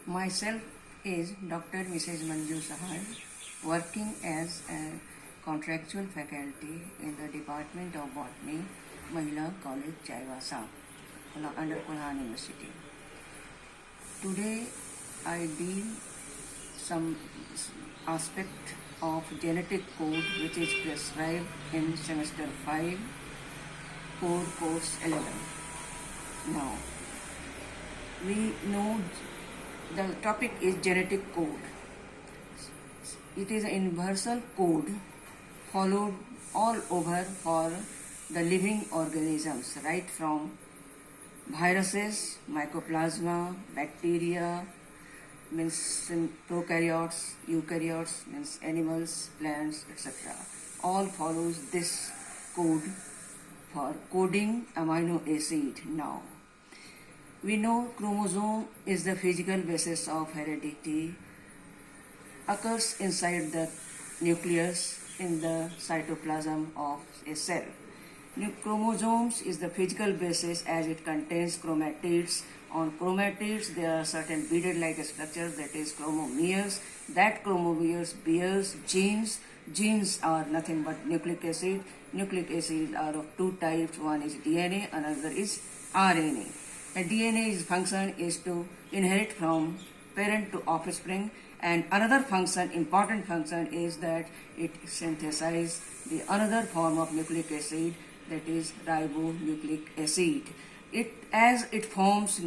Myself is Dr. Mrs. Manju Sahai, working as a contractual faculty in the Department of Botany, Mahila College, Chaivasa, under Kulhan University. Today, I deal some aspect of genetic code which is prescribed in semester 5, core course 11. Now, we know the topic is genetic code. It is a universal code followed all over for the living organisms, right from viruses, mycoplasma, bacteria, means prokaryotes, eukaryotes, means animals, plants, etc. All follows this code for coding amino acid. Now, we know chromosome is the physical basis of heredity, occurs inside the nucleus in the cytoplasm of a cell. Chromosomes is the physical basis as it contains chromatids. On chromatids there are certain beaded-like structures, that is chromomeres. That chromomeres bears genes. Genes are nothing but nucleic acid. Nucleic acids are of two types. One is DNA, another is RNA. The DNA's function is to inherit from parent to offspring, and another function, important function, is that it synthesizes the another form of nucleic acid, that is ribonucleic acid. As it forms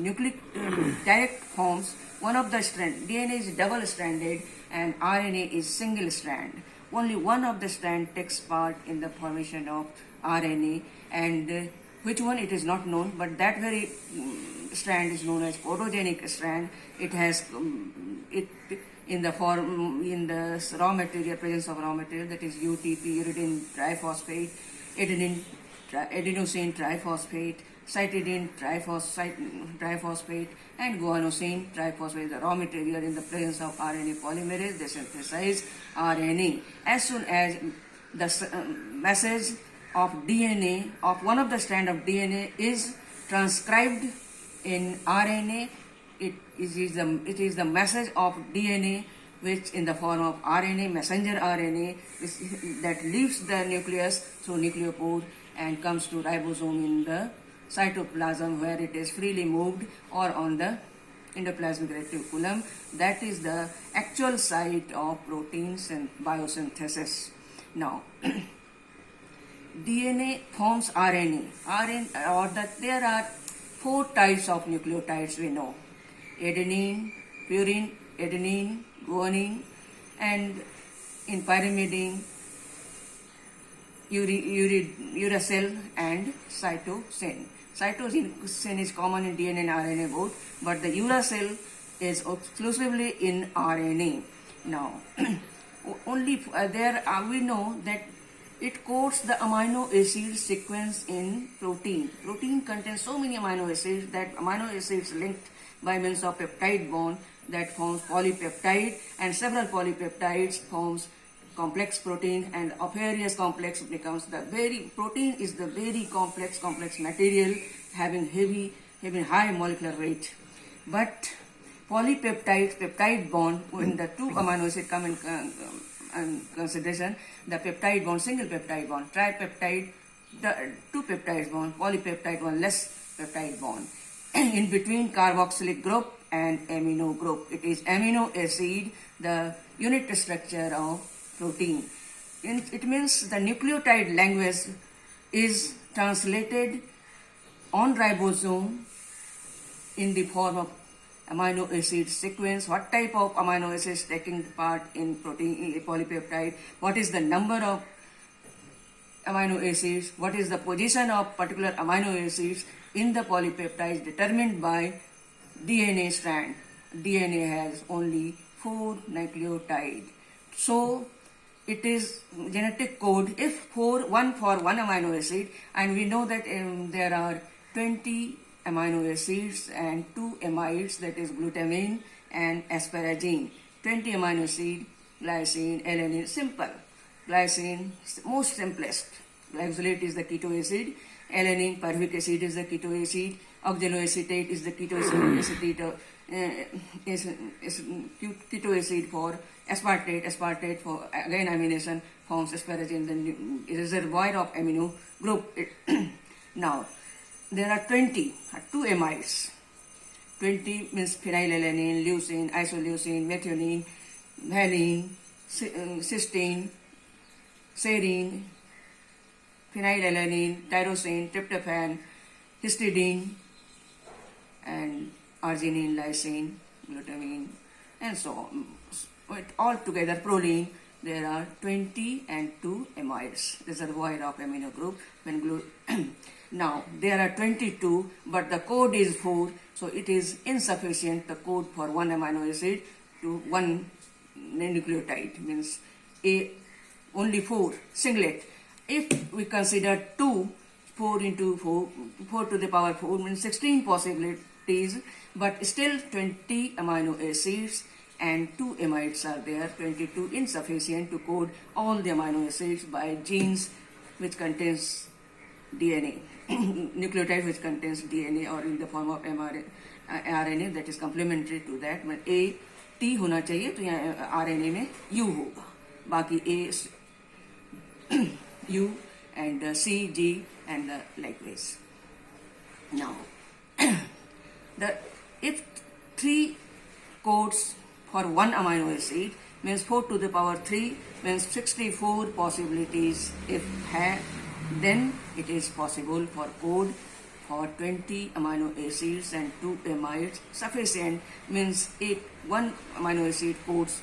direct forms one of the strand. DNA is double stranded and RNA is single strand. Only one of the strand takes part in the formation of RNA, and which one it is not known, but that very strand is known as photogenic strand. It has it in the raw material, presence of raw material, that is UTP, uridine triphosphate, adenosine triphosphate, cytidine triphosphate, and guanosine triphosphate, the raw material in the presence of RNA polymerase. They synthesize RNA. As soon as the message of DNA, of one of the strand of DNA, is transcribed in RNA, it is the message of DNA which in the form of RNA, messenger RNA, that leaves the nucleus through nucleopore and comes to ribosome in the cytoplasm, where it is freely moved, or on the endoplasmic reticulum. That is the actual site of proteins and biosynthesis. Now, DNA forms RNA. There are four types of nucleotides we know: adenine, purine, adenine, guanine, and in pyrimidine, uracil and cytosine. Cytosine is common in DNA and RNA both, but the uracil is exclusively in RNA. Now, we know that it codes the amino acid sequence in protein. Protein contains so many amino acids that amino acids linked by means of peptide bond that forms polypeptide, and several polypeptides forms complex protein, and of various complex becomes protein is the very complex material having high molecular weight. But polypeptides, peptide bond, when the two amino acids come in consideration, the peptide bond, single peptide bond, tripeptide, two peptides bond, polypeptide, one less peptide bond. In between carboxylic group and amino group. It is amino acid, the unit structure of protein. It means the nucleotide language is translated on ribosome in the form of amino acid sequence, what type of amino acids taking part in protein, polypeptide, what is the number of amino acids, what is the position of particular amino acids in the polypeptides determined by DNA strand. DNA has only 4 nucleotides. So it is genetic code if one for one amino acid, and we know that there are 20 amino acids and 2 amides, that is glutamine and asparagine. 20 amino acid, glycine, alanine, simple. Glycine, most simplest. Glycolate is the keto acid, Alanine, pyruvic acid is the ketoacid. Oxaloacetate is the ketoacid. Is ketoacid for aspartate. Aspartate for again amination forms asparagine. Then reservoir of amino group. Now there are 2 amides. 20 means phenylalanine, leucine, isoleucine, methionine, valine, cysteine, serine, phenylalanine, tyrosine, tryptophan, histidine, and arginine, lysine, glutamine, and so on. But all together, proline, there are 20 and 2 amides, reservoir of amino group. When now, there are 22, but the code is 4, so it is insufficient, the code for one amino acid to one nucleotide, means only 4, singlet. If we consider 4 into 4 to the power 4 means 16 possibilities, but still 20 amino acids and 2 amides are there, 22 insufficient to code all the amino acids by genes which contains DNA, nucleotide which contains DNA or in the form of RNA that is complementary to that. But A T होना चाहिए तो यहाँ RNA में U होगा, बाकी A U and C G and likewise. Now, if 3 codes for one amino acid means 4 to the power 3 means 64 possibilities if have, then it is possible for code for 20 amino acids and 2 amides. Sufficient means one amino acid codes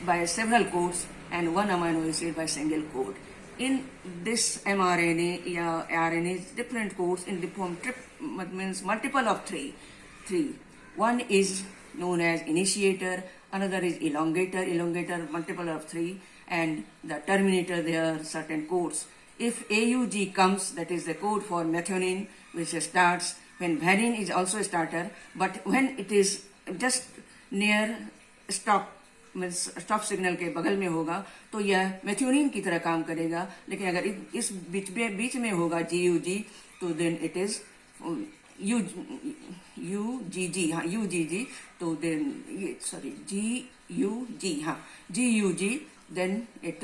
by several codes and one amino acid by single code. In this mRNA or RNA, different codes in the form means multiple of 3. One is known as initiator, another is elongator multiple of 3, and the terminator, there are certain codes. If AUG comes, that is the code for methionine, which starts when valine is also a starter, but when it is just near stop means stop signal के बगल में होगा तो यह मेथ्योनिन की तरह काम करेगा, लेकिन अगर इस बीच में होगा GUG तो देन इट इज UGG, हाँ UGG, तो देन सॉरी GUG, हाँ GUG, then it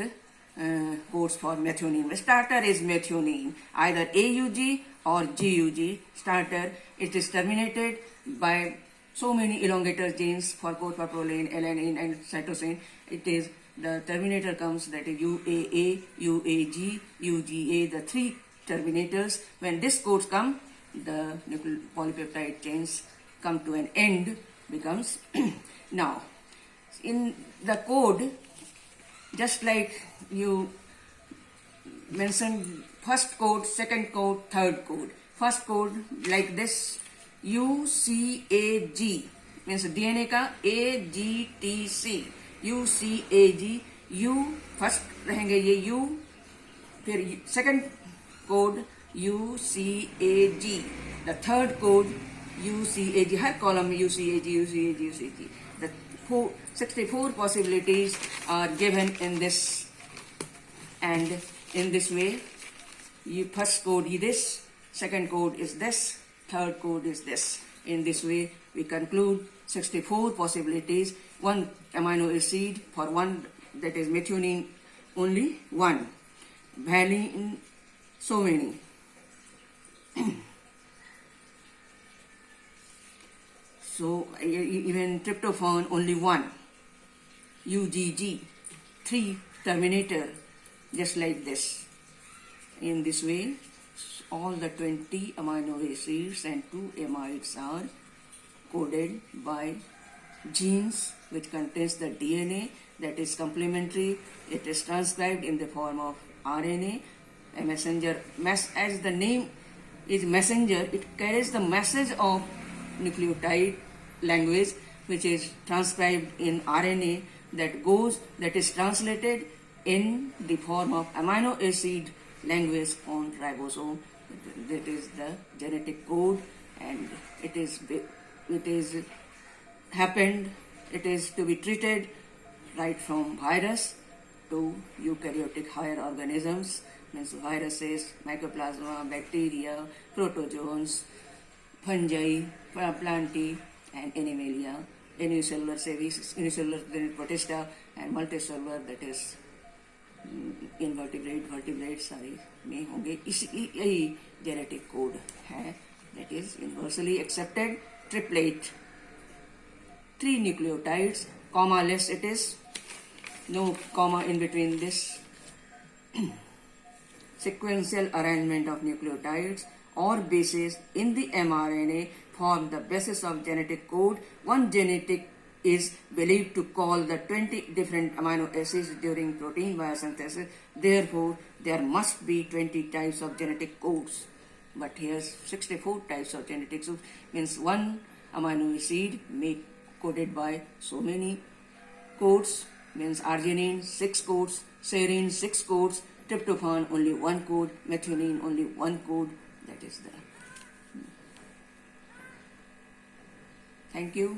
codes for methionine. Starter is methionine, either AUG or GUG. Starter, it is terminated by so many elongator genes for code for proline, alanine, and cytosine. It is the terminator comes, that is UAA, UAG, UGA, the 3 terminators. When this codes come, the polypeptide chains come to an end, becomes now in the code, just like you mentioned first code, second code, third code. First code like this, UCAG means DNA का AGTC, UCAG, U first रहेंगे ये U, फिर second code UCAG, the third code UCAG, her column में UCAG. The 64 possibilities are given in this, and in this way, first code is this, second code is this, third code is this. In this way, we conclude 64 possibilities, one amino acid for one, that is methionine only one, valine so many. So even tryptophan only one, UGG, 3 terminator, just like this. In this way, all the 20 amino acids and 2 amides are coded by genes which contains the DNA that is complementary. It is transcribed in the form of RNA, a messenger. As the name is messenger, it carries the message of nucleotide language which is transcribed in RNA that is translated in the form of amino acid language on ribosome. That is the genetic code, and it is happened. It is to be treated right from virus to eukaryotic higher organisms means viruses, mycoplasma, bacteria, protozoans, fungi, plantae, and animalia. Unicellular series, unicellular protista, and multicellular, that is invertebrate, vertebrate सारे में होंगे. यही genetic code है, that is universally accepted triplet. 3 nucleotides, comma less it is, no comma in between this. Sequential arrangement of nucleotides or bases in the mRNA form the basis of genetic code. One genetic is believed to call the 20 different amino acids during protein biosynthesis. Therefore, there must be 20 types of genetic codes. But here's 64 types of genetic codes. Means one amino acid may coded by so many codes. Means arginine 6 codes, serine 6 codes, tryptophan only 1 code, methionine only 1 code. That is the. Thank you.